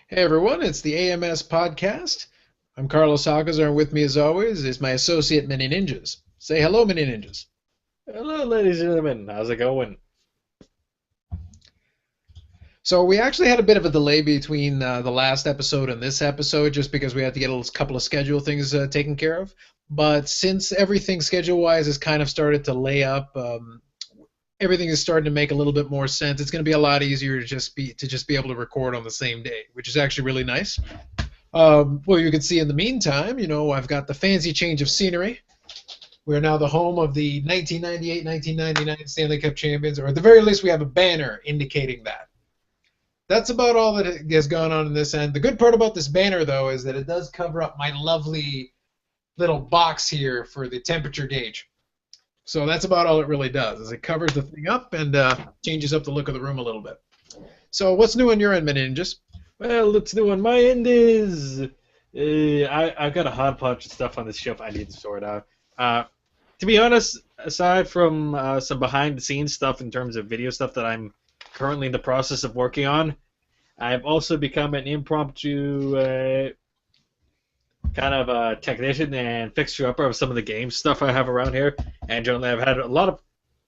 Hey everyone, it's the AMS Podcast. I'm Carlos Alcazar, and with me as always is my associate Manyninjas. Say hello, Manyninjas. Hello, ladies and gentlemen. How's it going? So we actually had a bit of a delay between the last episode and this episode just because we had to get a couple of schedule things taken care of. But since everything schedule-wise has kind of started to lay up, everything is starting to make a little bit more sense. It's going to be a lot easier to just be able to record on the same day, which is actually really nice. Well, you can see in the meantime, I've got the fancy change of scenery. We're now the home of the 1998-1999 Stanley Cup champions, or at the very least, we have a banner indicating that. That's about all that has gone on in this end. The good part about this banner, though, is that it does cover up my lovely little box here for the temperature gauge. So that's about all it really does, is it covers the thing up and changes up the look of the room a little bit. So what's new on your end, Ninjas? Well, what's new on my end is I've got a hot bunch of stuff on this shelf I need to sort out. To be honest, aside from some behind-the-scenes stuff in terms of video stuff that I'm currently in the process of working on, I've also become an impromptu kind of a technician and fixture-upper of some of the game stuff I have around here. And generally, I've had a lot of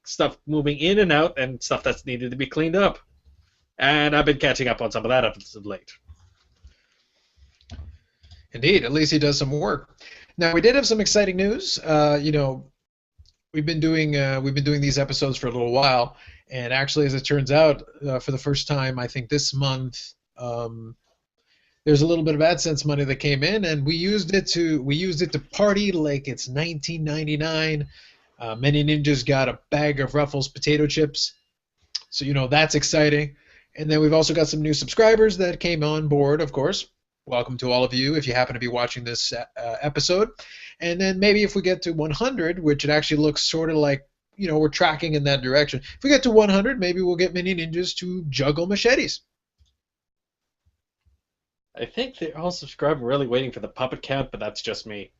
stuff moving in and out and stuff that's needed to be cleaned up. And I've been catching up on some of that as of late. Indeed, at least he does some work. Now we did have some exciting news. We've been doing these episodes for a little while, and actually, as it turns out, for the first time, I think this month, there's a little bit of AdSense money that came in, and we used it to party like it's 1999. Manyninjas got a bag of Ruffles potato chips, so that's exciting. And then we've also got some new subscribers that came on board, of course. Welcome to all of you if you happen to be watching this episode. And then maybe if we get to 100, which it actually looks sort of like, we're tracking in that direction. If we get to 100, maybe we'll get Manyninjas to juggle machetes. I think they're all subscribed and really waiting for the puppet count, but that's just me.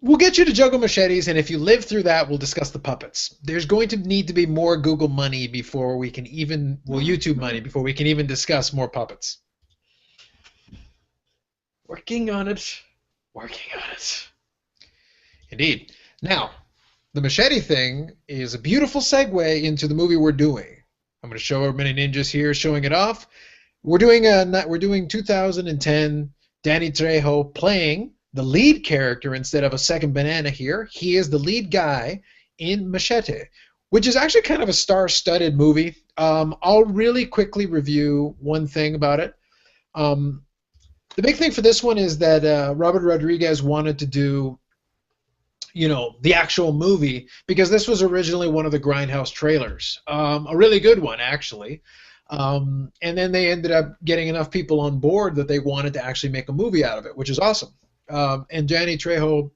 We'll get you to juggle machetes, and if you live through that, we'll discuss the puppets. There's going to need to be more Google money before we can even, YouTube money before we can even discuss more puppets. Working on it. Working on it. Indeed. Now, the machete thing is a beautiful segue into the movie we're doing. I'm going to show Manyninjas here showing it off. We're doing 2010 Danny Trejo playing the lead character instead of a second banana here. He is the lead guy in Machete, which is actually kind of a star-studded movie. I'll really quickly review one thing about it. The big thing for this one is that Robert Rodriguez wanted to do, the actual movie because this was originally one of the Grindhouse trailers. A really good one, actually. And then they ended up getting enough people on board that they wanted to actually make a movie out of it, which is awesome. And Danny Trejo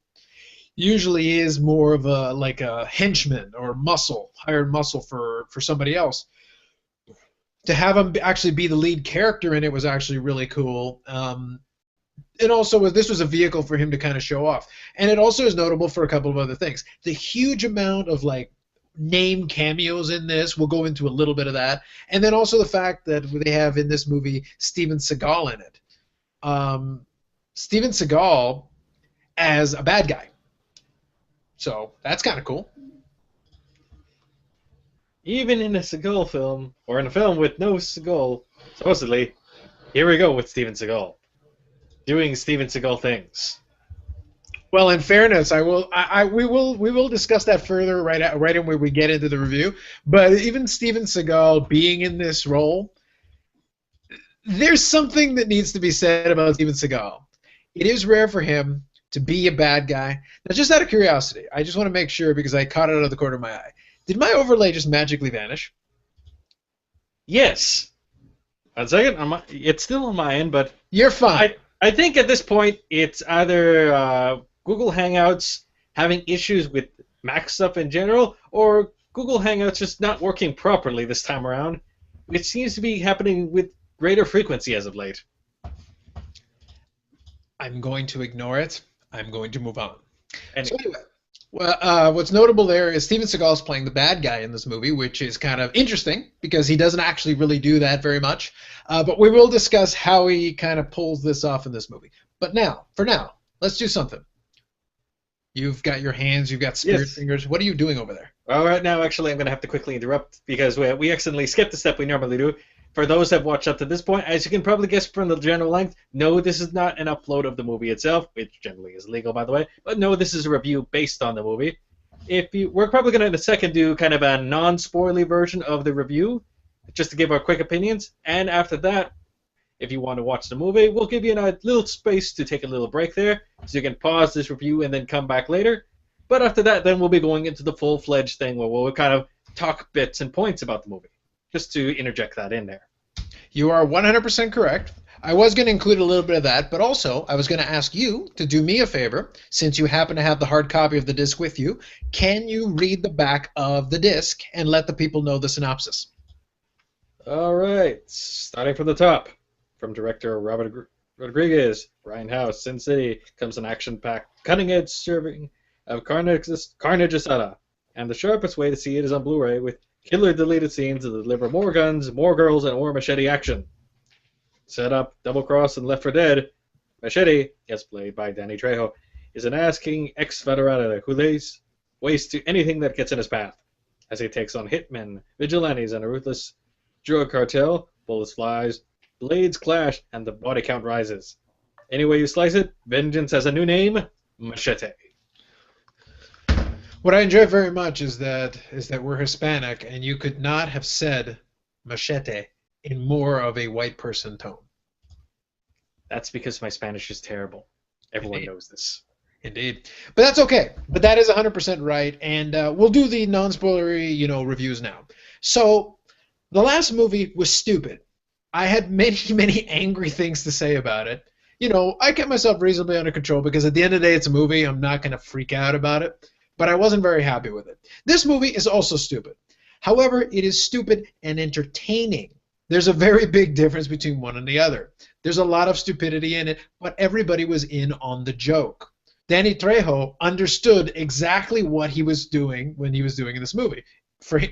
usually is more of a henchman or hired muscle for somebody else. To have him actually be the lead character in it was actually really cool. And also, this was a vehicle for him to kind of show off. And it also is notable for a couple of other things. The huge amount of name cameos in this. We'll go into a little bit of that. And then also the fact that they have in this movie Steven Seagal in it. Steven Seagal as a bad guy. So that's kind of cool. Even in a Seagal film, or in a film with no Seagal, supposedly, here we go with Steven Seagal. Doing Steven Seagal things. Well, in fairness, we will discuss that further right in where we get into the review. But even Steven Seagal being in this role, there's something that needs to be said about Steven Seagal. It is rare for him to be a bad guy. Now, just out of curiosity, I just want to make sure because I caught it out of the corner of my eye. Did my overlay just magically vanish? Yes. 1 second. It's still on my end, but you're fine. I think at this point it's either Google Hangouts having issues with Mac stuff in general, or Google Hangouts just not working properly this time around. It seems to be happening with greater frequency as of late. I'm going to ignore it. I'm going to move on. And so anyway, Well, what's notable there is Steven Seagal's playing the bad guy in this movie, which is kind of interesting because he doesn't actually really do that very much. But we will discuss how he kind of pulls this off in this movie. But now, for now, let's do something. You've got your hands, you've got spirit Yes. fingers. What are you doing over there? Well, right now, actually, I'm going to have to quickly interrupt because we accidentally skipped the step we normally do. For those that have watched up to this point, as you can probably guess from the general length, no, this is not an upload of the movie itself, which generally is legal, by the way. But no, this is a review based on the movie. We're probably going to in a second do kind of a non-spoily version of the review, just to give our quick opinions. And after that, if you want to watch the movie, we'll give you a little space to take a little break there, so you can pause this review and then come back later. But after that, then we'll be going into the full-fledged thing where we'll kind of talk bits and points about the movie, just to interject that in there. You are 100% correct. I was going to include a little bit of that, but also I was going to ask you to do me a favor, since you happen to have the hard copy of the disc with you. Can you read the back of the disc and let the people know the synopsis? All right, starting from the top. From director Robert Rodriguez, Grindhouse, Sin City, comes an action-packed, cutting-edge serving of Carnage Asada. And the sharpest way to see it is on Blu-ray, with killer deleted scenes that deliver more guns, more girls, and more machete action. Set up, Double Cross, and Left 4 Dead, Machete, yes, played by Danny Trejo, is an ass-kicking ex-federale who lays waste to anything that gets in his path. As he takes on hitmen, vigilantes, and a ruthless drug cartel, bullets flies, blades clash, and the body count rises. Any way you slice it, vengeance has a new name, Machete. What I enjoy very much is that we're Hispanic, and you could not have said machete in more of a white person tone. That's because my Spanish is terrible. Everyone Indeed. knows this. Indeed. But that's okay. But that is 100% right, and we'll do the non-spoilery, reviews now. So, the last movie was stupid. I had many, many angry things to say about it. I kept myself reasonably under control because at the end of the day, it's a movie. I'm not going to freak out about it. But I wasn't very happy with it. This movie is also stupid. However, it is stupid and entertaining. There's a very big difference between one and the other. There's a lot of stupidity in it, but everybody was in on the joke. Danny Trejo understood exactly what he was doing when he was doing this movie.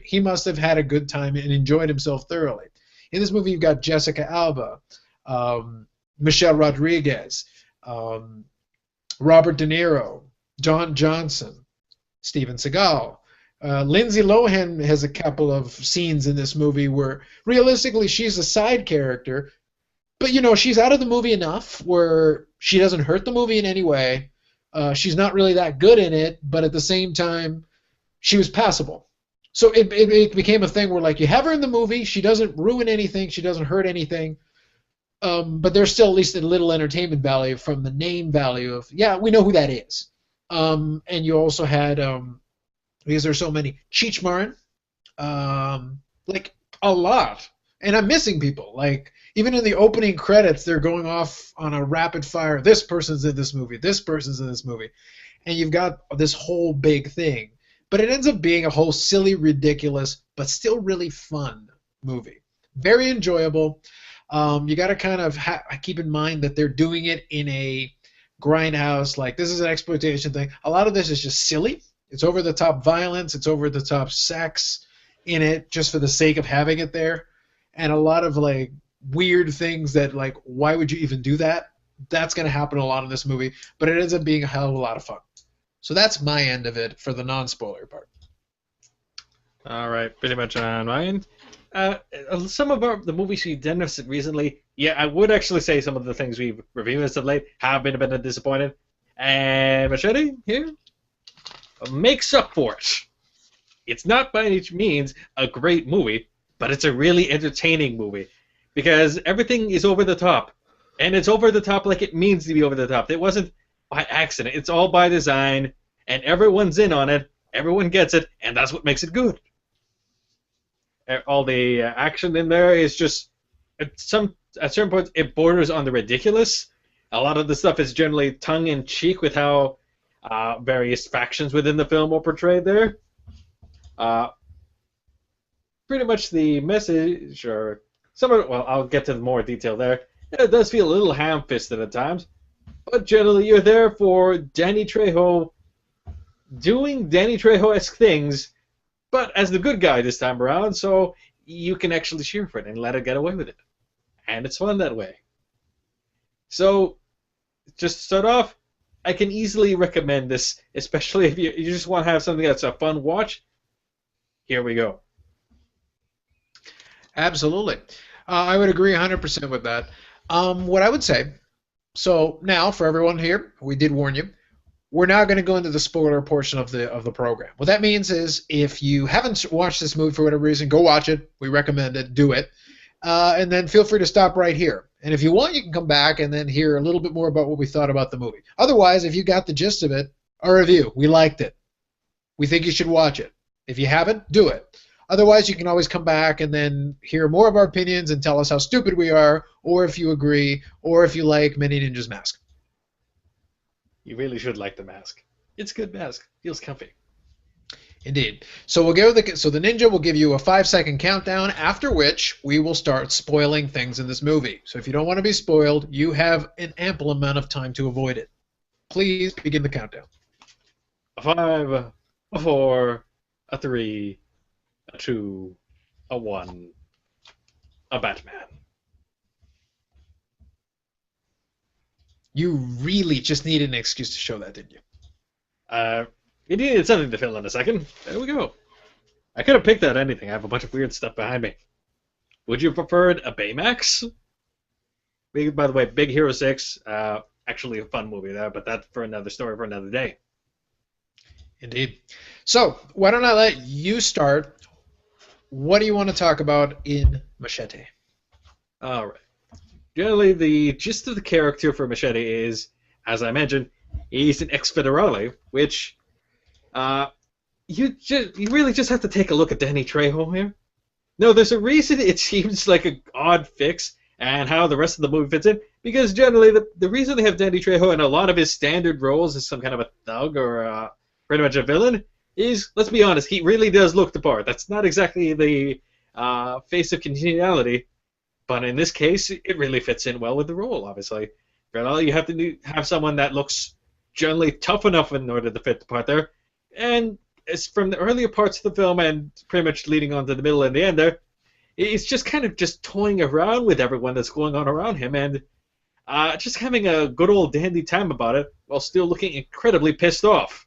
He must have had a good time and enjoyed himself thoroughly. In this movie, you've got Jessica Alba, Michelle Rodriguez, Robert De Niro, John Johnson, Steven Seagal. Lindsay Lohan has a couple of scenes in this movie where realistically she's a side character, but she's out of the movie enough where she doesn't hurt the movie in any way. She's not really that good in it, but at the same time, she was passable. So it became a thing where you have her in the movie, she doesn't ruin anything, she doesn't hurt anything, but there's still at least a little entertainment value from the name value of, yeah, we know who that is. And you also had, because there's so many, Cheech Marin, a lot. And I'm missing people. Even in the opening credits, they're going off on a rapid fire. This person's in this movie. This person's in this movie. And you've got this whole big thing. But it ends up being a whole silly, ridiculous, but still really fun movie. Very enjoyable. You got to kind of keep in mind that they're doing it in a Grindhouse, this is an exploitation thing. A lot of this is just silly. It's over-the-top violence. It's over-the-top sex in it just for the sake of having it there. And a lot of, weird things that, why would you even do that? That's going to happen a lot in this movie. But it ends up being a hell of a lot of fun. So that's my end of it for the non-spoiler part. All right, pretty much on my end. Some of the movies we've done recently, yeah, I would actually say some of the things we've reviewed as of late have been a bit disappointed. And Machete here makes up for it. It's not by any means a great movie, but it's a really entertaining movie because everything is over the top. And it's over the top like it means to be over the top. It wasn't by accident. It's all by design, and everyone's in on it. Everyone gets it, and that's what makes it good. All the action in there is just at certain points it borders on the ridiculous. A lot of the stuff is generally tongue-in-cheek with how various factions within the film are portrayed there. Pretty much the message, or some of it, well, I'll get to the more detail there. It does feel a little ham-fisted at times, but generally you're there for Danny Trejo doing Danny Trejo-esque things, but as the good guy this time around, so you can actually cheer for it and let it get away with it. And it's fun that way. So, just to start off, I can easily recommend this, especially if you just want to have something that's a fun watch. Here we go. Absolutely. I would agree 100% with that. What I would say, so now for everyone here, we did warn you, we're now going to go into the spoiler portion of the program. What that means is if you haven't watched this movie for whatever reason, go watch it. We recommend it. Do it. And then feel free to stop right here. And if you want, you can come back and then hear a little bit more about what we thought about the movie. Otherwise, if you got the gist of it, our review, we liked it. We think you should watch it. If you haven't, do it. Otherwise, you can always come back and then hear more of our opinions and tell us how stupid we are, or if you agree, or if you like Manyninja's mask. You really should like the mask. It's a good mask. Feels comfy. Indeed. So the ninja will give you a 5-second countdown, after which we will start spoiling things in this movie. So if you don't want to be spoiled, you have an ample amount of time to avoid it. Please begin the countdown. A 5, a 4, a 3, a 2, a 1, a Batman. You really just needed an excuse to show that, didn't you? You needed something to fill in a second. There we go. I could have picked out anything. I have a bunch of weird stuff behind me. Would you have preferred a Baymax? By the way, Big Hero 6, actually a fun movie there, but that's for another story for another day. Indeed. So, why don't I let you start? What do you want to talk about in Machete? All right. Generally, the gist of the character for Machete is, as I mentioned, he's an ex-federale, which you really just have to take a look at Danny Trejo here. No, there's a reason it seems like an odd fix and how the rest of the movie fits in, because generally the reason they have Danny Trejo in a lot of his standard roles as some kind of a thug or pretty much a villain is, let's be honest, he really does look the part. That's not exactly the face of continuality. But in this case, it really fits in well with the role, obviously. But all you have to have someone that looks generally tough enough in order to fit the part there. And it's from the earlier parts of the film and pretty much leading on to the middle and the end there, it's just kind of just toying around with everyone that's going on around him and just having a good old dandy time about it while still looking incredibly pissed off,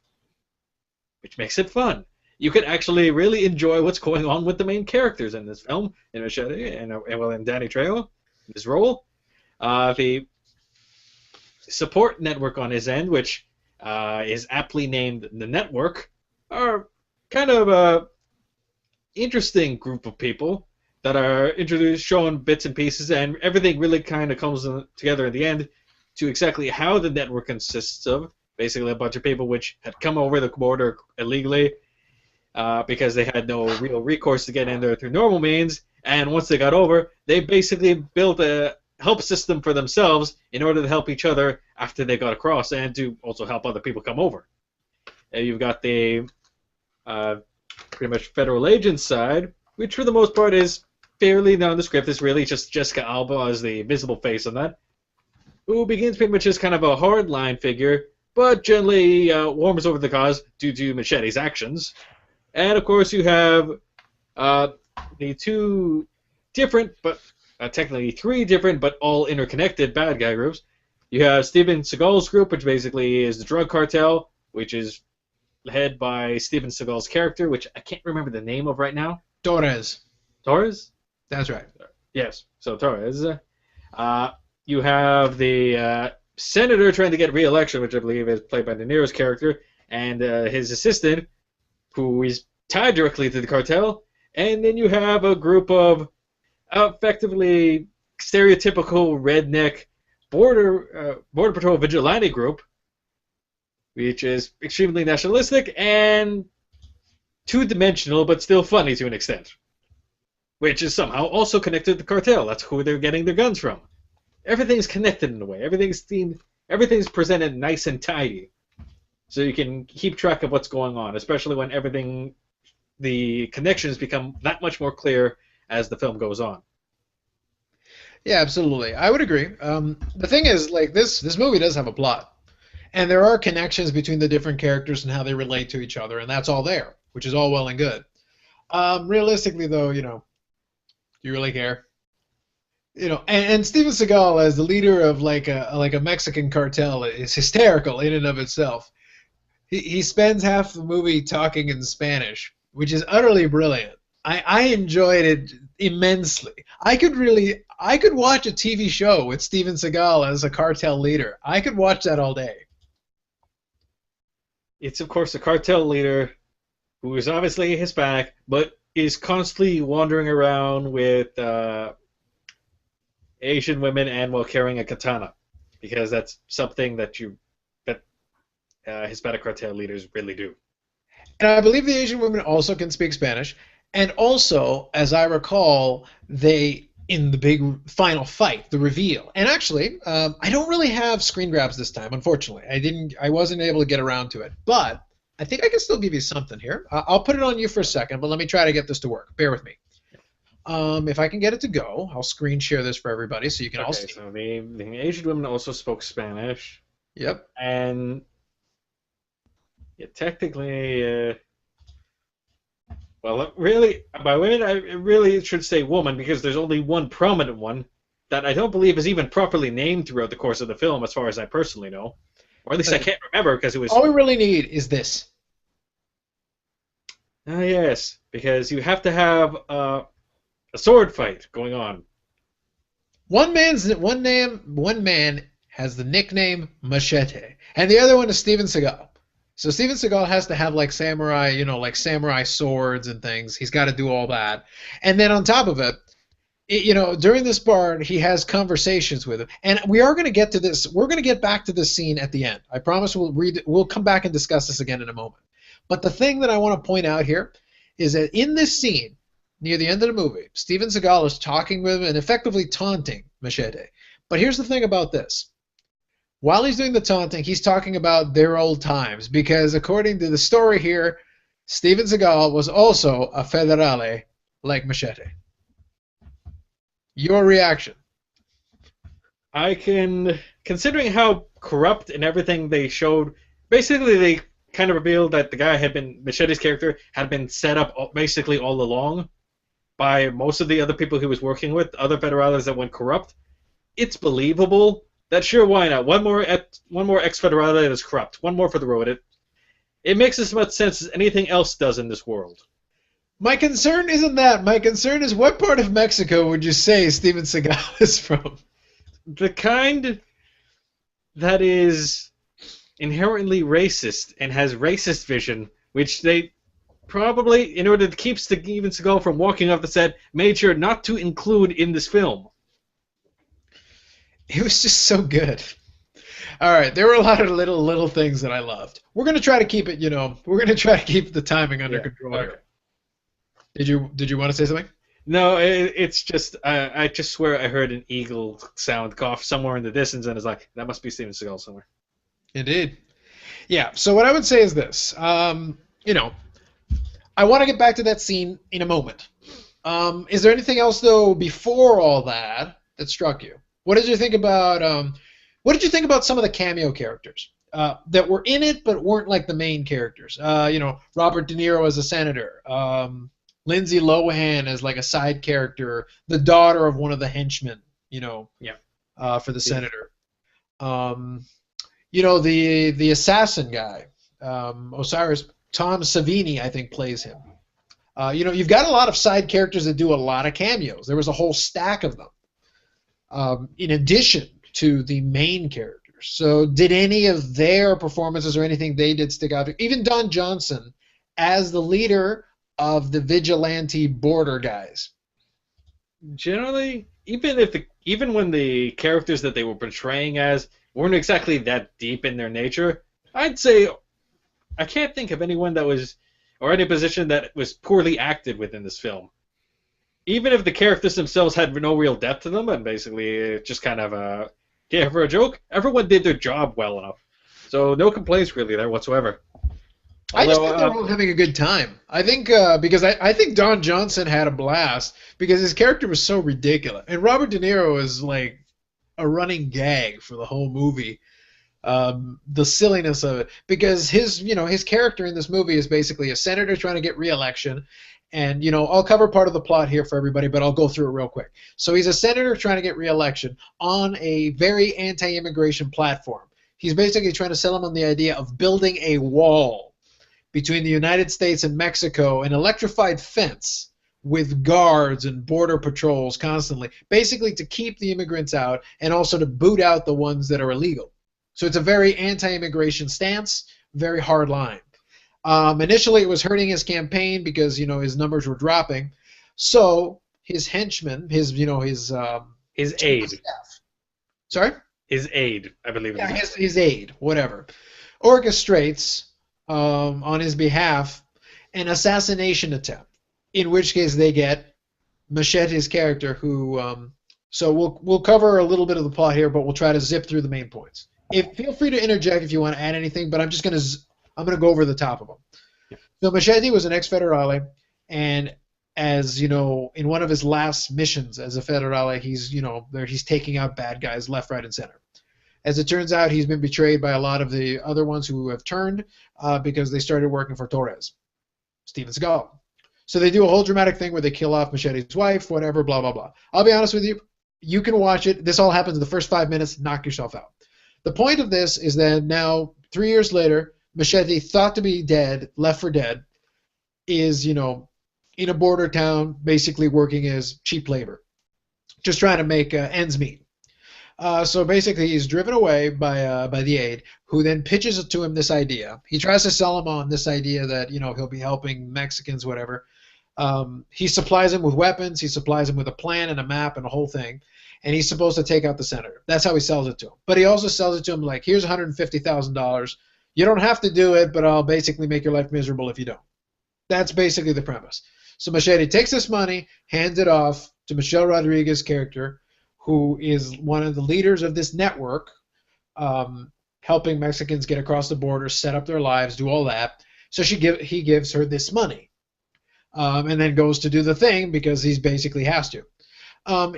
which makes it fun. You could actually really enjoy what's going on with the main characters in this film, in Machete, and in Danny Trejo, in his role. The support network on his end, which is aptly named the Network, are kind of a interesting group of people that are introduced, shown bits and pieces, and everything really kind of comes together in the end to exactly how the network consists of. Basically, a bunch of people which had come over the border illegally, because they had no real recourse to get in there through normal means, and once they got over, they basically built a help system for themselves in order to help each other after they got across, and to also help other people come over. You've got the pretty much federal agent side, which for the most part is fairly nondescript. It's really just Jessica Alba as the visible face on that, who begins pretty much as kind of a hardline figure, but generally warms over the cause due to Machete's actions. And, of course, you have the two different, but technically three different, but all interconnected bad guy groups. You have Steven Seagal's group, which basically is the drug cartel, which is led by Steven Seagal's character, which I can't remember the name of right now. Torres. Torres? That's right. Yes, so Torres. You have the senator trying to get re-election, which I believe is played by De Niro's character, and his assistant, who is tied directly to the cartel, and then you have a group of effectively stereotypical redneck border patrol vigilante group, which is extremely nationalistic and two-dimensional, but still funny to an extent, which is somehow also connected to the cartel. That's who they're getting their guns from. Everything's connected in a way. Everything's presented nice and tidy, so you can keep track of what's going on, especially when the connections become that much more clear as the film goes on. Yeah, absolutely. I would agree. The thing is, like, this movie does have a plot. And there are connections between the different characters and how they relate to each other, and that's all there, which is all well and good. Realistically, though, do you really care? And Steven Seagal as the leader of like a Mexican cartel is hysterical in and of itself. He spends half the movie talking in Spanish, which is utterly brilliant. I enjoyed it immensely. I could watch a TV show with Steven Seagal as a cartel leader. I could watch that all day. It's, of course, a cartel leader who is obviously Hispanic, but is constantly wandering around with Asian women and while carrying a katana, because that's something that Hispanic cartel leaders really do. And I believe the Asian women also can speak Spanish. And also, as I recall, they, in the big final fight, the reveal. And actually, I don't really have screen grabs this time, unfortunately. I wasn't able to get around to it. But I think I can still give you something here. I'll put it on you for a second, but let me try to get this to work. Bear with me. If I can get it to go, I'll screen share this for everybody so you can all see. So the Asian women also spoke Spanish. Yep. And technically, well, really, by women, I really should say woman, because there's only one prominent one that I don't believe is even properly named throughout the course of the film, as far as I personally know. Or at least I can't remember, because it was... All we really need is this. Ah, yes, because you have to have a sword fight going on. One man has the nickname Machete, and the other one is Steven Seagal. So Steven Seagal has to have like samurai, samurai swords and things. He's got to do all that. And then on top of it, during this part, he has conversations with him. And we are going to get to this. We're going to get back to this scene at the end. I promise we'll come back and discuss this again in a moment. But the thing that I want to point out here is that in this scene, near the end of the movie, Steven Seagal is talking with him and effectively taunting Machete. But here's the thing about this. While he's doing the taunting, he's talking about their old times, because according to the story here, Steven Seagal was also a federale like Machete. Your reaction? Considering how corrupt and everything they showed, basically they kind of revealed that the guy Machete's character had been set up basically all along by most of the other people he was working with, other federales that went corrupt. It's believable. That sure, why not? One more ex-federale that is corrupt. One more for the road. It makes as much sense as anything else does in this world. My concern isn't that. My concern is, what part of Mexico would you say Steven Seagal is from? The kind that is inherently racist and has racist vision, which they probably, in order to keep Steven Seagal from walking off the set, made sure not to include in this film. It was just so good. All right, there were a lot of little things that I loved. We're gonna try to keep it, we're gonna try to keep the timing under control. Okay. Did you want to say something? No, it's just I just swear I heard an eagle sound cough somewhere in the distance, and it's like, that must be Steven Seagal somewhere. Indeed. Yeah. So what I would say is this. I want to get back to that scene in a moment. Is there anything else though before all that struck you? What did you think about some of the cameo characters that were in it but weren't like the main characters? Robert De Niro as a senator, Lindsay Lohan as like a side character, the daughter of one of the henchmen, for the senator. The assassin guy, Osiris, Tom Savini, I think, plays him. You've got a lot of side characters that do a lot of cameos. There was a whole stack of them. In addition to the main characters. So did any of their performances or anything they did stick out? Even Don Johnson as the leader of the vigilante border guys. Generally, even when the characters that they were portraying as weren't exactly that deep in their nature, I'd say I can't think of anyone that was, or any position that was poorly acted within this film. Even if the characters themselves had no real depth to them, and basically just kind of for a joke, everyone did their job well enough. So no complaints really there whatsoever. I just think they're all having a good time. I think because I think Don Johnson had a blast because his character was so ridiculous, and Robert De Niro is like a running gag for the whole movie. the silliness of it, because his character in this movie is basically a senator trying to get re-election. And I'll cover part of the plot here for everybody, but I'll go through it real quick. So he's a senator trying to get re-election on a very anti-immigration platform. He's basically trying to sell them on the idea of building a wall between the United States and Mexico, an electrified fence with guards and border patrols constantly, basically to keep the immigrants out and also to boot out the ones that are illegal. So it's a very anti-immigration stance, very hard line. Initially, it was hurting his campaign because his numbers were dropping. So his henchmen, his aide. Staff. Sorry? His aide, I believe. Yeah, his aide, whatever, orchestrates on his behalf an assassination attempt. In which case they get Machete's character, who. So we'll cover a little bit of the plot here, but we'll try to zip through the main points. Feel free to interject if you want to add anything, but I'm gonna go over the top of them. Yeah. So Machete was an ex-federale, and as in one of his last missions as a federale, he's taking out bad guys left, right, and center. As it turns out, he's been betrayed by a lot of the other ones who have turned because they started working for Torres, Steven Seagal. So they do a whole dramatic thing where they kill off Machete's wife, whatever, blah, blah, blah. I'll be honest with you. You can watch it. This all happens in the first 5 minutes. Knock yourself out. The point of this is that now, 3 years later, Machete, thought to be dead, left for dead, is, in a border town, basically working as cheap labor, just trying to make ends meet. So basically, he's driven away by the aide, who then pitches to him this idea. He tries to sell him on this idea that he'll be helping Mexicans, whatever. He supplies him with weapons. He supplies him with a plan and a map and a whole thing. And he's supposed to take out the senator. That's how he sells it to him. But he also sells it to him like, here's $150,000. You don't have to do it, but I'll basically make your life miserable if you don't. That's basically the premise. So Machete takes this money, hands it off to Michelle Rodriguez's character, who is one of the leaders of this network, helping Mexicans get across the border, set up their lives, do all that. So he gives her this money, and then goes to do the thing because he basically has to.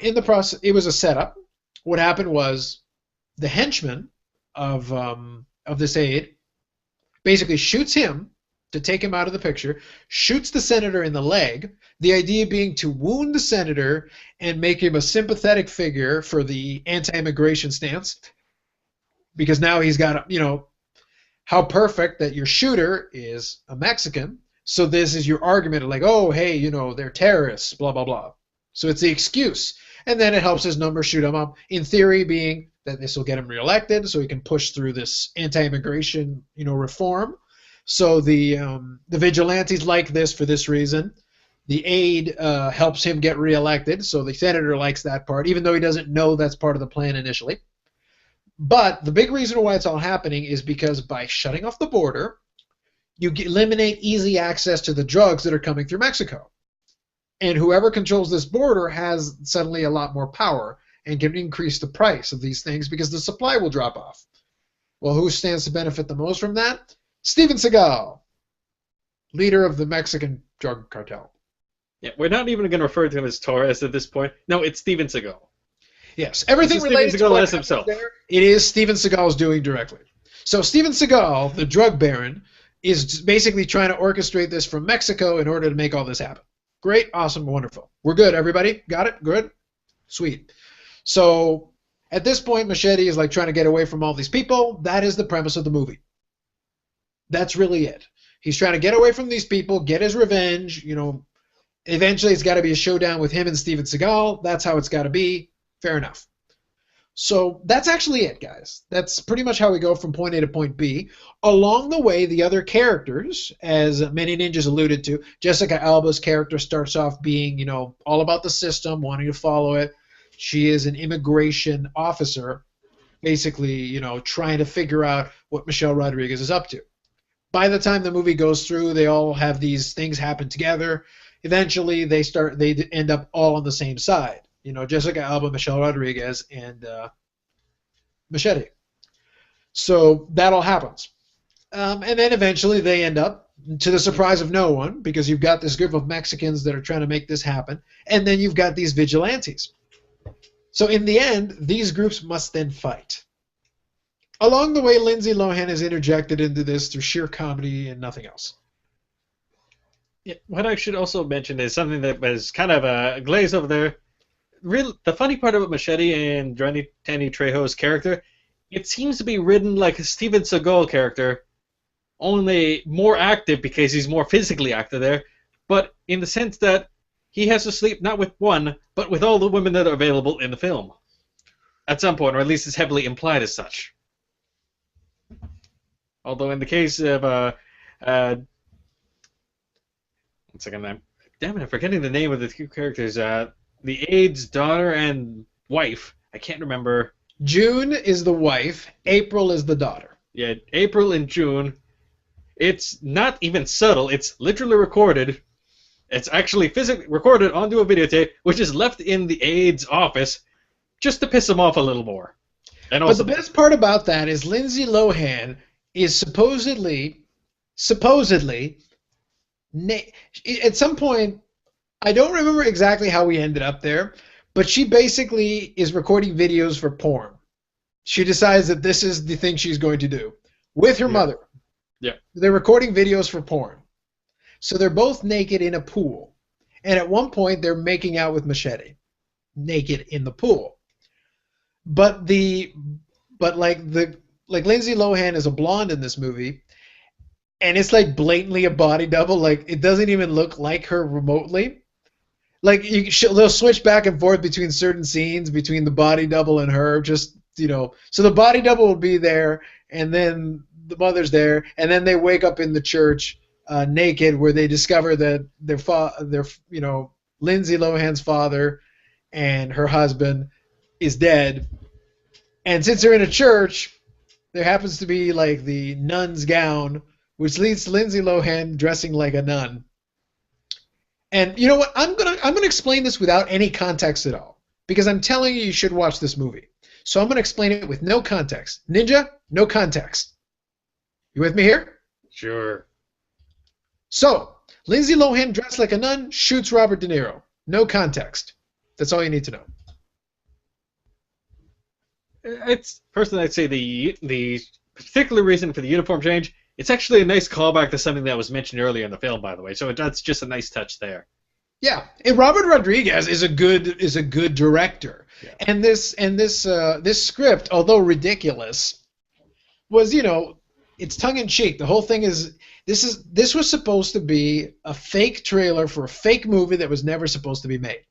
In the process, it was a setup. What happened was the henchman of this aide basically shoots him to take him out of the picture, shoots the senator in the leg, the idea being to wound the senator and make him a sympathetic figure for the anti-immigration stance, because now he's got, how perfect that your shooter is a Mexican, so this is your argument of like, oh, hey, they're terrorists, blah, blah, blah. So it's the excuse. And then it helps his numbers shoot him up, in theory being that this will get him reelected so he can push through this anti-immigration, reform. So the vigilantes like this for this reason. The aide helps him get reelected, so the senator likes that part, even though he doesn't know that's part of the plan initially. But the big reason why it's all happening is because by shutting off the border, you eliminate easy access to the drugs that are coming through Mexico. And whoever controls this border has suddenly a lot more power and can increase the price of these things because the supply will drop off. Well, who stands to benefit the most from that? Steven Seagal, leader of the Mexican drug cartel. Yeah, we're not even going to refer to him as Torres at this point. No, it's Steven Seagal. Yes, everything related to what himself. There, it is Steven Seagal's doing directly. So Steven Seagal, the drug baron, is basically trying to orchestrate this from Mexico in order to make all this happen. Great, awesome, wonderful. We're good, everybody? Got it? Good? Sweet. So at this point, Machete is like trying to get away from all these people. That is the premise of the movie. That's really it. He's trying to get away from these people, get his revenge. Eventually it's got to be a showdown with him and Steven Seagal. That's how it's got to be. Fair enough. So that's actually it, guys. That's pretty much how we go from point A to point B. Along the way, the other characters, as Manyninjas alluded to, Jessica Alba's character starts off being, all about the system, wanting to follow it. She is an immigration officer, basically, trying to figure out what Michelle Rodriguez is up to. By the time the movie goes through, they all have these things happen together. Eventually, they end up all on the same side. Jessica Alba, Michelle Rodriguez, and Machete. So that all happens. And then eventually they end up, to the surprise of no one, because you've got this group of Mexicans that are trying to make this happen, and then you've got these vigilantes. So in the end, these groups must then fight. Along the way, Lindsay Lohan is interjected into this through sheer comedy and nothing else. Yeah, what I should also mention is something that was kind of a glaze over there. The funny part about Machete and Danny Trejo's character, it seems to be written like a Steven Seagal character, only more active because he's more physically active there, but in the sense that he has to sleep not with one, but with all the women that are available in the film. At some point, or at least it's heavily implied as such. Although in the case of, one second, damn it, I'm forgetting the name of the two characters. The aide's daughter and wife. I can't remember. June is the wife. April is the daughter. Yeah, April and June. It's not even subtle. It's literally recorded. It's actually physically recorded onto a videotape, which is left in the aide's office just to piss him off a little more. And also, but the best part about that is Lindsay Lohan is supposedly, at some point, I don't remember exactly how we ended up there, but she basically is recording videos for porn. She decides that this is the thing she's going to do with her mother. Yeah. They're recording videos for porn. So they're both naked in a pool. And at one point, they're making out with Machete. Naked in the pool. But Lindsay Lohan is a blonde in this movie, and it's like blatantly a body double. Like it doesn't even look like her remotely. Like they'll switch back and forth between certain scenes between the body double and her. Just so the body double will be there, and then the mother's there, and then they wake up in the church naked, where they discover that Lindsay Lohan's father and her husband is dead. And since they're in a church, there happens to be like the nun's gown, which leads to Lindsay Lohan dressing like a nun. And you know what? I'm gonna explain this without any context at all, because I'm telling you should watch this movie. So I'm gonna explain it with no context. Ninja, no context. You with me here? Sure. So Lindsay Lohan dressed like a nun shoots Robert De Niro. No context. That's all you need to know. It's personally, I'd say the particular reason for the uniform change. It's actually a nice callback to something that was mentioned earlier in the film, by the way. So that's just a nice touch there. Yeah, and Robert Rodriguez is a good director, yeah. And this script, although ridiculous, was it's tongue in cheek. The whole thing is this was supposed to be a fake trailer for a fake movie that was never supposed to be made.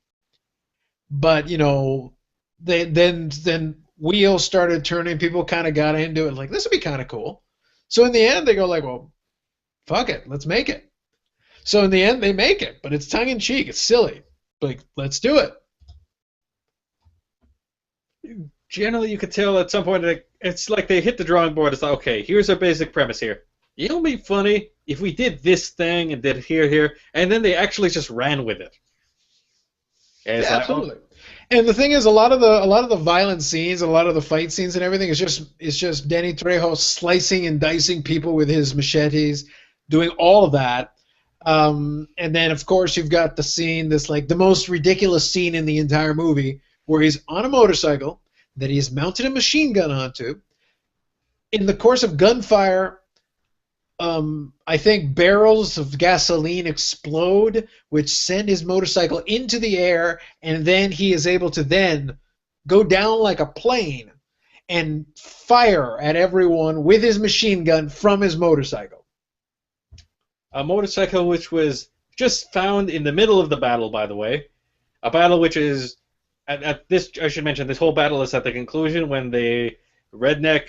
But then wheels started turning. People kind of got into it. Like, this would be kind of cool. So in the end, they go like, well, fuck it, let's make it. So in the end, they make it, but it's tongue in cheek. It's silly. Like, let's do it. Generally, you could tell at some point it's like they hit the drawing board. It's like, okay, here's our basic premise here. It'll be funny if we did this thing and did it here, and then they actually just ran with it. Yeah, absolutely. And the thing is, a lot of the violent scenes, a lot of the fight scenes and everything is just Danny Trejo slicing and dicing people with his machetes, doing all of that. And then of course you've got the scene that's like the most ridiculous scene in the entire movie, where he's on a motorcycle that he's mounted a machine gun onto. In the course of gunfire, I think barrels of gasoline explode, which send his motorcycle into the air, and then he is able to then go down like a plane and fire at everyone with his machine gun from his motorcycle. A motorcycle which was just found in the middle of the battle, by the way. A battle which is, at this, I should mention, this whole battle is at the conclusion when the redneck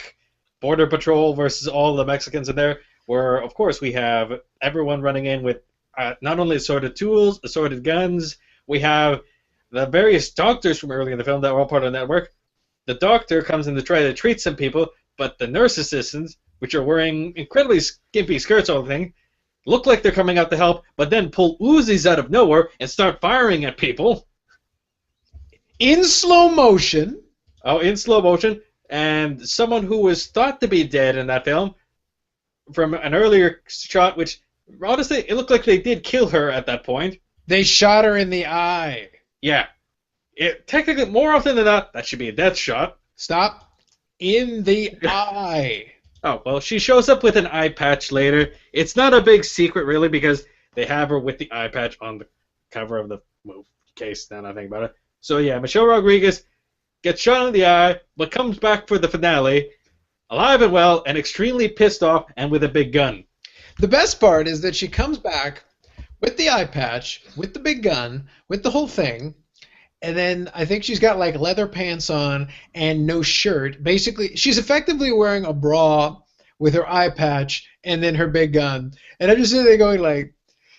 border patrol versus all the Mexicans in there, where, of course, we have everyone running in with not only assorted tools, assorted guns. We have the various doctors from earlier in the film that were all part of the network. The doctor comes in to try to treat some people, but the nurse assistants, which are wearing incredibly skimpy skirts all the thing, look like they're coming out to help, but then pull Uzis out of nowhere and start firing at people. In slow motion. Oh, in slow motion. And someone who was thought to be dead in that film, from an earlier shot, which, honestly, it looked like they did kill her at that point. They shot her in the eye. Yeah. Technically, more often than not, that should be a death shot. Stop. In the eye. Oh, well, she shows up with an eye patch later. It's not a big secret, really, because they have her with the eye patch on the cover of the movie case, now that I think about it. So, yeah, Michelle Rodriguez gets shot in the eye, but comes back for the finale, alive and well, and extremely pissed off, and with a big gun. The best part is that she comes back with the eye patch, with the big gun, with the whole thing, and then I think she's got like leather pants on and no shirt. Basically, she's effectively wearing a bra with her eye patch and then her big gun. And I'm just sitting there going like,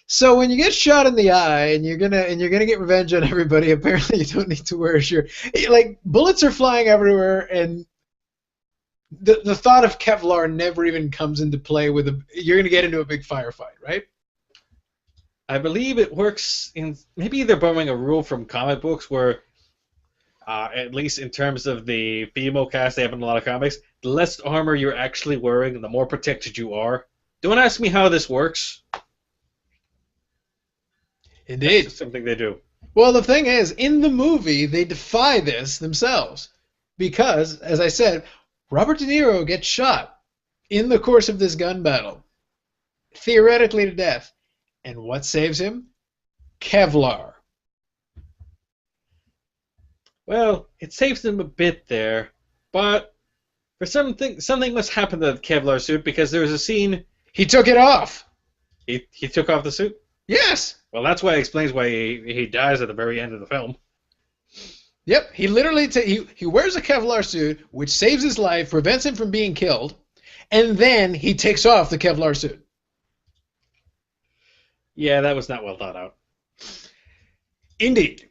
so when you get shot in the eye and you're gonna get revenge on everybody, apparently you don't need to wear a shirt. Like bullets are flying everywhere, and the thought of Kevlar never even comes into play with a. You're gonna get into a big firefight, right? I believe it works in maybe they're borrowing a rule from comic books where, at least in terms of the female cast they have in a lot of comics, the less armor you're actually wearing, the more protected you are. Don't ask me how this works. Indeed. That's something they do. Well, the thing is, in the movie, they defy this themselves. Because, as I said, Robert De Niro gets shot in the course of this gun battle. Theoretically to death. And what saves him? Kevlar. Well, it saves him a bit there, but for something must happen to the Kevlar suit because there was a scene. He took it off. He took off the suit? Yes. Well, that's why it explains why he dies at the very end of the film. Yep. He literally he wears a Kevlar suit, which saves his life, prevents him from being killed, and then he takes off the Kevlar suit. Yeah, that was not well thought out. Indeed.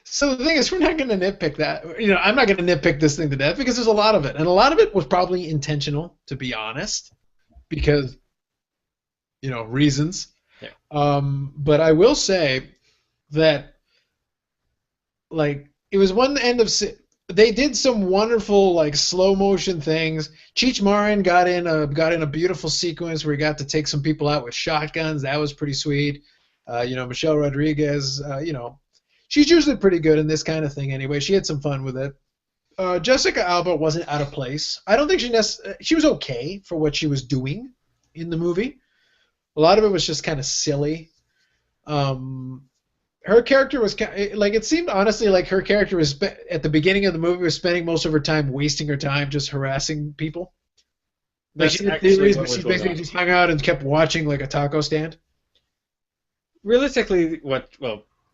So the thing is, we're not going to nitpick that. I'm not going to nitpick this thing to death because there's a lot of it. And a lot of it was probably intentional, to be honest, because, reasons. Yeah. But I will say that, like, it was one end of... They did some wonderful, like, slow motion things. Cheech Marin got in a beautiful sequence where he got to take some people out with shotguns. That was pretty sweet. Michelle Rodriguez, she's usually pretty good in this kind of thing anyway. She had some fun with it. Jessica Alba wasn't out of place. I don't think she was okay for what she was doing in the movie. A lot of it was just kind of silly. Her character was like, it seemed honestly like her character was at the beginning of the movie was spending most of her time wasting her time just harassing people. Like she basically just hung out and kept watching like a taco stand. Realistically,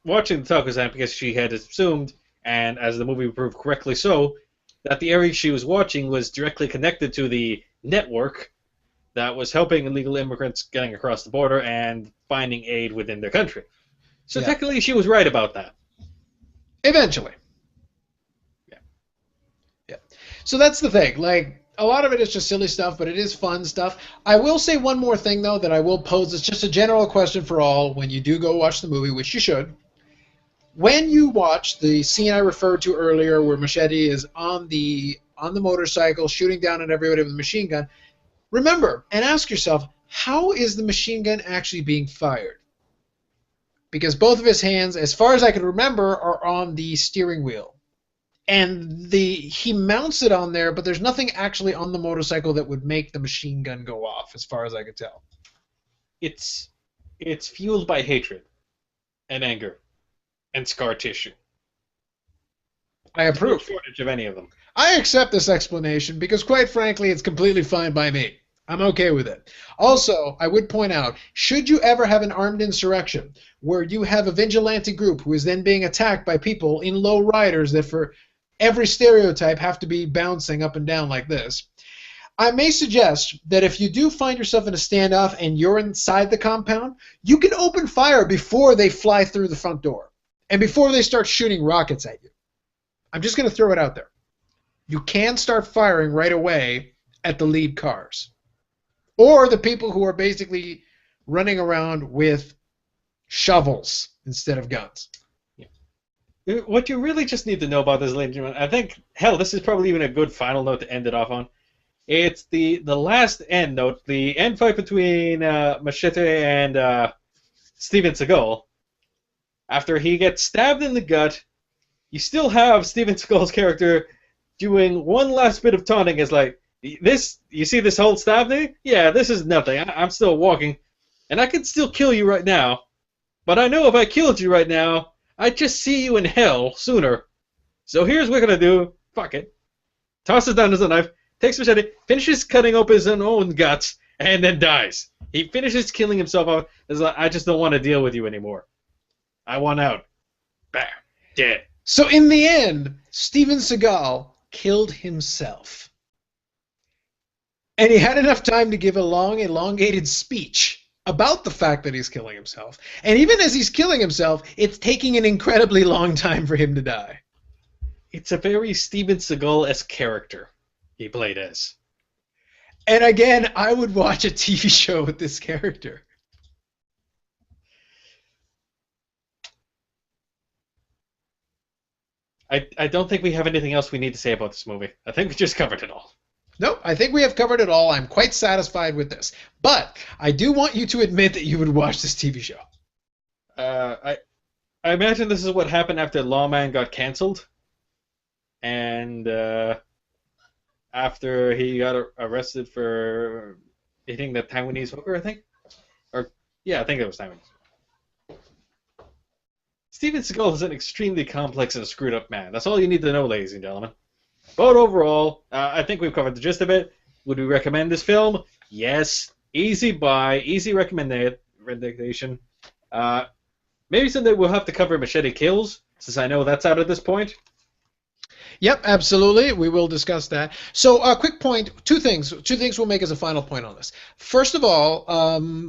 watching the taco stand because she had assumed, and as the movie proved correctly so, that the area she was watching was directly connected to the network that was helping illegal immigrants getting across the border and finding aid within their country. So technically, she was right about that. Eventually. Yeah. So that's the thing. Like, a lot of it is just silly stuff, but it is fun stuff. I will say one more thing, though, that I will pose. It's just a general question for all when you do go watch the movie, which you should. When you watch the scene I referred to earlier where Machete is on the motorcycle shooting down at everybody with a machine gun, remember and ask yourself, how is the machine gun actually being fired? Because both of his hands, as far as I can remember, are on the steering wheel. And he mounts it on there, but there's nothing actually on the motorcycle that would make the machine gun go off, as far as I could tell. It's fueled by hatred and anger and scar tissue. I approve. No shortage of any of them. I accept this explanation because, quite frankly, it's completely fine by me. I'm okay with it. Also, I would point out, should you ever have an armed insurrection where you have a vigilante group who is then being attacked by people in low riders that for every stereotype have to be bouncing up and down like this, I may suggest that if you do find yourself in a standoff and you're inside the compound, you can open fire before they fly through the front door and before they start shooting rockets at you. I'm just going to throw it out there. You can start firing right away at the lead cars. Or the people who are basically running around with shovels instead of guns. Yeah. What you really just need to know about this, ladies and gentlemen, I think, this is probably even a good final note to end it off on. It's the last end note, the end fight between Machete and Steven Seagal. After he gets stabbed in the gut, you still have Steven Seagal's character doing one last bit of taunting is like, this, you see this whole stab thing? Yeah, this is nothing. I'm still walking, and I can still kill you right now. But I know if I killed you right now, I'd just see you in hell sooner. So here's what we're going to do. Fuck it. Tosses down his knife, takes Machete, finishes cutting open his own guts, and then dies. He finishes killing himself off. It's like, I just don't want to deal with you anymore. I want out. Bam. Dead. So in the end, Steven Seagal killed himself. And he had enough time to give a long, elongated speech about the fact that he's killing himself. And even as he's killing himself, it's taking an incredibly long time for him to die. It's a very Steven Seagal-esque character he played as. And again, I would watch a TV show with this character. I don't think we have anything else we need to say about this movie. I think we just covered it all. Nope, I think we have covered it all. I'm quite satisfied with this. But I do want you to admit that you would watch this TV show. I imagine this is what happened after Lawman got canceled. And after he got arrested for hitting the Taiwanese hooker, I think? I think it was Taiwanese. Steven Seagal is an extremely complex and screwed up man. That's all you need to know, ladies and gentlemen. But overall, I think we've covered the gist of it. Would we recommend this film? Yes. Easy buy, easy recommendation. Maybe someday we'll have to cover Machete Kills, since I know that's out at this point. Yep, absolutely. We will discuss that. So, quick point. Two things we'll make as a final point on this. First of all,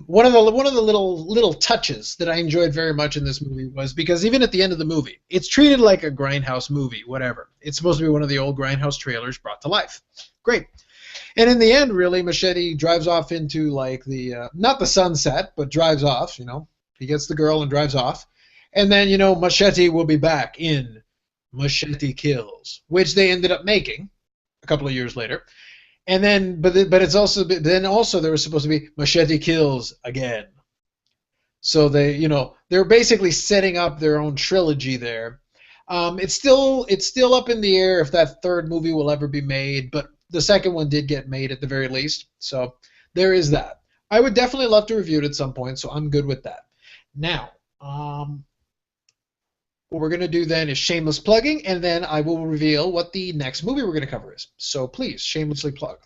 one of the little touches that I enjoyed very much in this movie was because even at the end of the movie, it's treated like a Grindhouse movie, whatever. It's supposed to be one of the old Grindhouse trailers brought to life. Great. And in the end, really, Machete drives off into like the not the sunset, but drives off. He gets the girl and drives off, and then Machete will be back in Machete Kills, which they ended up making a couple of years later, and then but it's also there was supposed to be Machete Kills again. So they're basically setting up their own trilogy there. It's still up in the air if that third movie will ever be made, but the second one did get made at the very least. So there is that. I would definitely love to review it at some point, so I'm good with that. Now, what we're going to do then is shameless plugging, and then I will reveal what the next movie we're going to cover is. So please, shamelessly plug.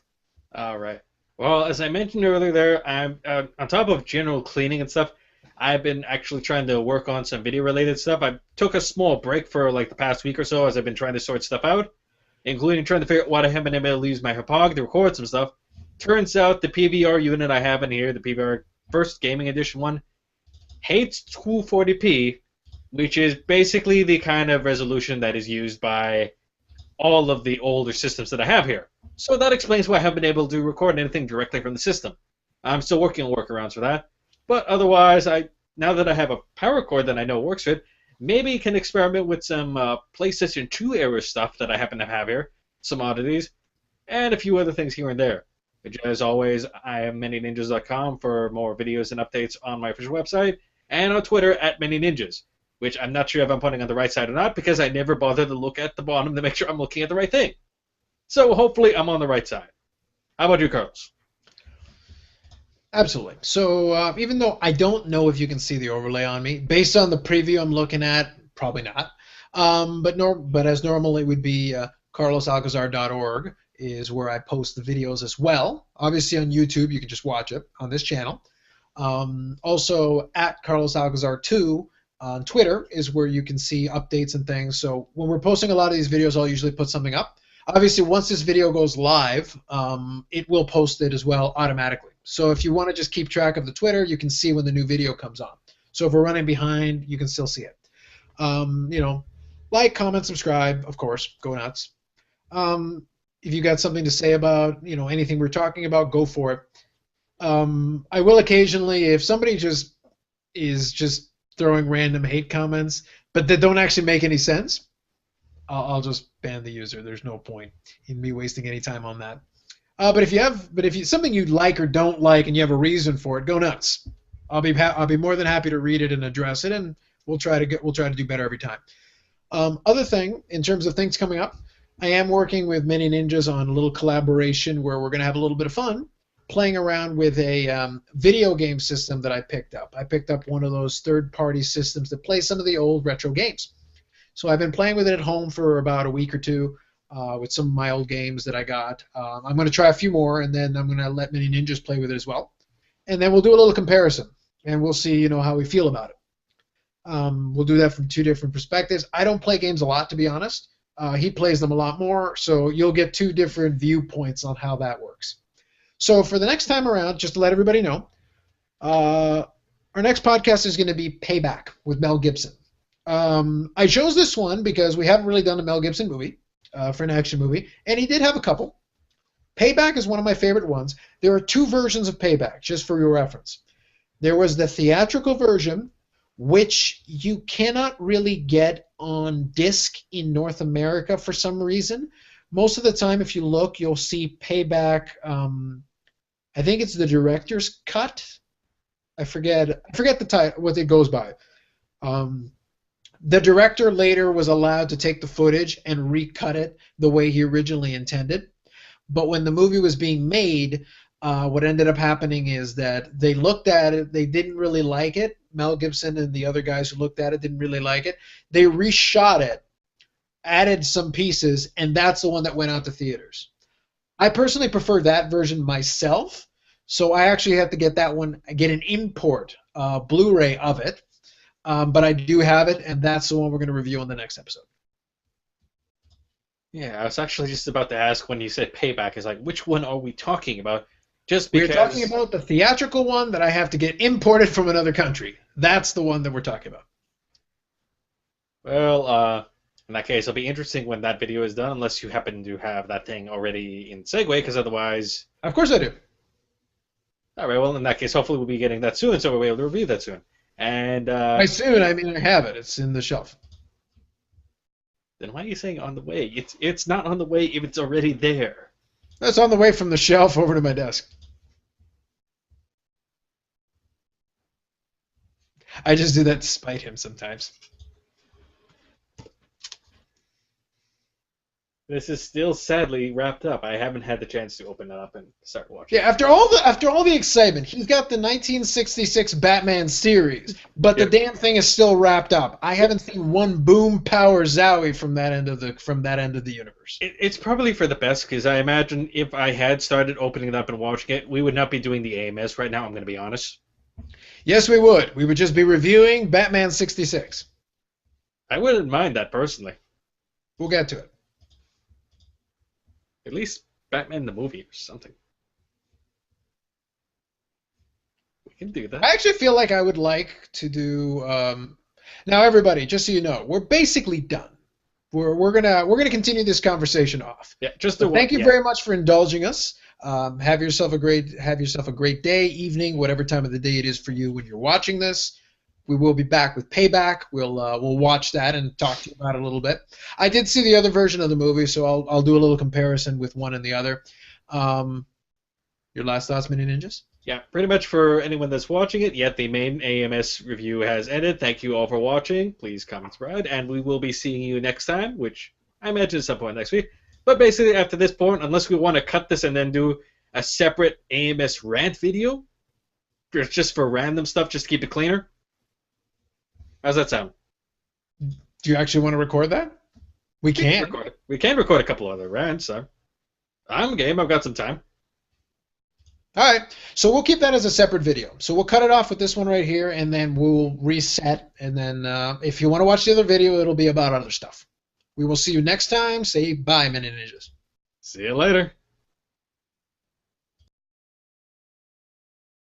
All right. Well, as I mentioned earlier there, I'm on top of general cleaning and stuff, I've been actually trying to work on some video-related stuff. I took a small break for like the past week or so as I've been trying to sort stuff out, including trying to figure out what I have been able to use my Hapog to record some stuff. Turns out the PVR unit I have in here, the PVR first gaming edition one, hates 240p, which is basically the kind of resolution that is used by all of the older systems that I have here. So that explains why I haven't been able to record anything directly from the system. I'm still working on workarounds for that. But otherwise, now that I have a power cord that I know works for it, maybe can experiment with some PlayStation 2 era stuff that I happen to have here, some oddities, and a few other things here and there. Which, as always, I am Manyninjas.com for more videos and updates on my official website, and on Twitter at Manyninjas, which I'm not sure if I'm putting on the right side or not because I never bother to look at the bottom to make sure I'm looking at the right thing. So hopefully I'm on the right side. How about you, Carlos? Absolutely. So even though I don't know if you can see the overlay on me, based on the preview I'm looking at, probably not. But as normal, it would be carlosalcazar.org is where I post the videos as well. Obviously on YouTube, you can just watch it on this channel. Also at carlosalcazar2 on Twitter is where you can see updates and things. So when we're posting a lot of these videos, I'll usually put something up. Obviously, once this video goes live, it will post it as well automatically. So if you want to just keep track of the Twitter, you can see when the new video comes on. So if we're running behind, you can still see it. Like, comment, subscribe, of course, go nuts. If you got something to say about anything we're talking about, go for it. I will occasionally, if somebody is just throwing random hate comments, but that don't actually make any sense, I'll just ban the user. There's no point in me wasting any time on that. But if you something you like or don't like and you have a reason for it, go nuts. I'll be more than happy to read it and address it, and we'll try to do better every time. Other thing in terms of things coming up, I am working with Manyninjas on a little collaboration where we're going to have a little bit of fun playing around with a video game system that I picked up. I picked up one of those third-party systems that plays some of the old retro games. So I've been playing with it at home for about a week or two with some of my old games that I got. I'm going to try a few more, and then I'm going to let Manyninjas play with it as well. And then we'll do a little comparison, and we'll see, how we feel about it. We'll do that from two different perspectives. I don't play games a lot, to be honest. He plays them a lot more, so you'll get two different viewpoints on how that works. So for the next time around, just to let everybody know, our next podcast is going to be Payback with Mel Gibson. I chose this one because we haven't really done a Mel Gibson movie for an action movie, and he did have a couple. Payback is one of my favorite ones. There are two versions of Payback, just for your reference. There was the theatrical version, which you cannot really get on disc in North America for some reason. Most of the time, if you look, you'll see Payback. I think it's the director's cut. I forget the title, what it goes by. The director later was allowed to take the footage and recut it the way he originally intended. But when the movie was being made, what ended up happening is that they looked at it, they didn't really like it. Mel Gibson and the other guys who looked at it didn't really like it. They reshot it, added some pieces, and that's the one that went out to theaters. I personally prefer that version myself, so I actually have to get that one, get an import Blu-ray of it, but I do have it, and that's the one we're going to review on the next episode. Yeah, I was actually just about to ask when you said Payback, is like, which one are we talking about? Just because... We're talking about the theatrical one that I have to get imported from another country. That's the one that we're talking about. Well, in that case, it'll be interesting when that video is done, unless you happen to have that thing already in Segue, because otherwise... Of course I do. All right, well, in that case, hopefully we'll be getting that soon, so we'll be able to review that soon. And by soon, I mean I have it. It's in the shelf. Then why are you saying on the way? It's not on the way if it's already there. That's on the way from the shelf over to my desk. I just do that to spite him sometimes. This is still sadly wrapped up. I haven't had the chance to open it up and start watching. Yeah, after all the excitement, he's got the 1966 Batman series, but the damn thing is still wrapped up. I haven't seen one boom power zowie from that end of the universe. It's probably for the best, because I imagine if I had started opening it up and watching it, we would not be doing the AMS right now. I'm going to be honest. Yes, we would. We would just be reviewing Batman 66. I wouldn't mind that personally. We'll get to it. At least Batman the movie or something. We can do that. I actually feel like I would like to do. Now, everybody, just so you know, we're basically done. We're gonna continue this conversation off. Yeah, just thank you very much for indulging us. Have yourself a great day, evening, whatever time of the day it is for you when you're watching this. We will be back with Payback. We'll watch that and talk to you about it a little bit. I did see the other version of the movie, so I'll do a little comparison with one and the other. Your last thoughts, Manyninjas? Yeah, pretty much for anyone that's watching it, yet the main AMS review has ended. Thank you all for watching. Please comment, subscribe, and we will be seeing you next time, which I imagine at some point next week. But basically, after this point, unless we want to cut this and then do a separate AMS rant video, just for random stuff, just to keep it cleaner. How's that sound? Do you actually want to record that? We can. We can record a couple other rants. I'm game. I've got some time. All right. So we'll keep that as a separate video. So we'll cut it off with this one right here, and then we'll reset. And then if you want to watch the other video, it'll be about other stuff. We will see you next time. Say bye, Manyninjas. See you later.